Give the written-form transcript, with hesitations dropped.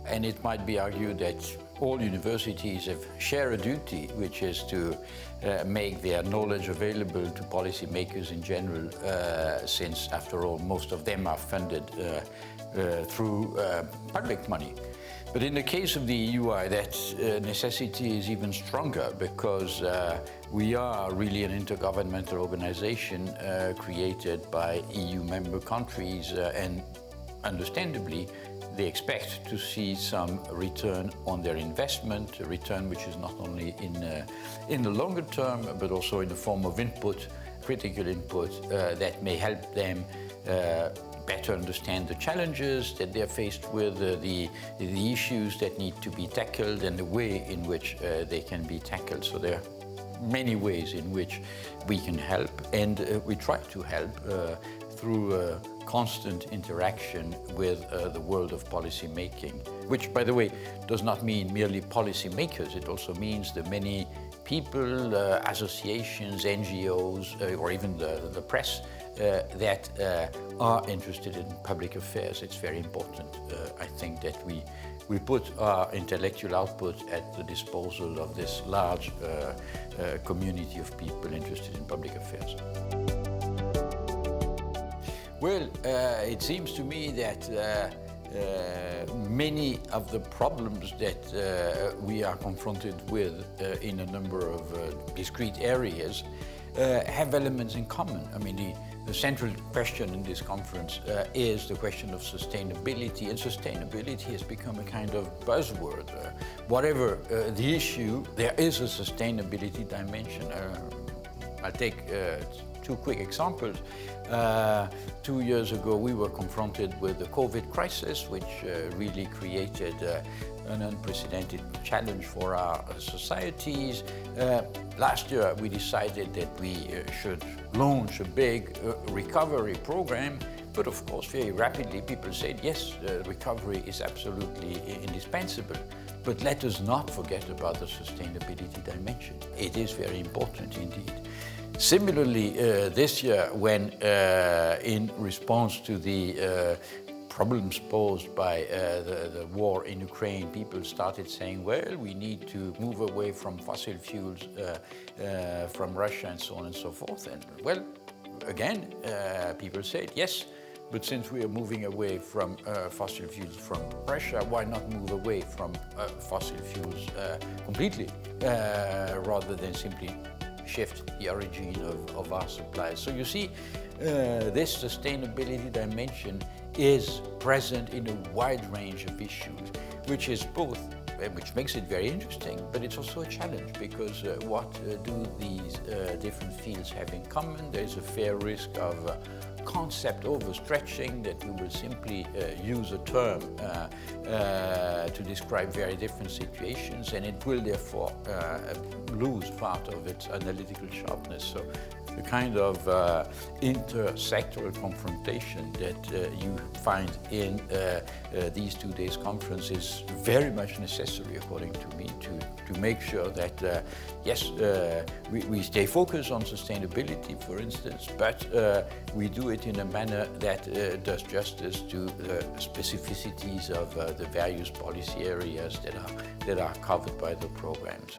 And it might be argued that all universities share a duty, which is to make their knowledge available to policymakers in general, since, after all, most of them are funded through public money. But in the case of the EUI, that necessity is even stronger, because we are really an intergovernmental organization created by EU member countries, and understandably, they expect to see some return on their investment, a return which is not only in the longer term, but also in the form of input, critical input, that may help them better understand the challenges that they're faced with, the issues that need to be tackled, and the way in which they can be tackled. So there are many ways in which we can help, and we try to help through constant interaction with the world of policy making, which, by the way, does not mean merely policy makers. It also means the many people, associations, NGOs, or even the press that are interested in public affairs. It's very important, I think, that we put our intellectual output at the disposal of this large community of people interested in public affairs. Well, it seems to me that many of the problems that we are confronted with in a number of discrete areas have elements in common. I mean, the central question in this conference is the question of sustainability, and sustainability has become a kind of buzzword. Whatever the issue, there is a sustainability dimension. I'll take two quick examples. 2 years ago, we were confronted with the COVID crisis, which really created an unprecedented challenge for our societies. Last year, we decided that we should launch a big recovery program. But of course, very rapidly, people said, yes, recovery is absolutely indispensable. But let us not forget about the sustainability dimension. It is very important indeed. Similarly, this year, when in response to the problems posed by the war in Ukraine, people started saying, well, we need to move away from fossil fuels from Russia and so on and so forth. And well, again, people said, yes, but since we are moving away from fossil fuels from Russia, why not move away from fossil fuels completely, rather than simply shift the origin of our supplies? So you see, this sustainability dimension is present in a wide range of issues, which makes it very interesting, but it's also a challenge, because what do these different fields have in common? There's a fair risk of concept overstretching, that we will simply use a term to describe very different situations, and it will therefore lose part of its analytical sharpness. So the kind of intersectoral confrontation that you find in these 2 days conference is very much necessary, according to me, to make sure that, yes, we stay focused on sustainability, for instance, but we do it in a manner that does justice to the specificities of the various policy areas that are covered by the programs.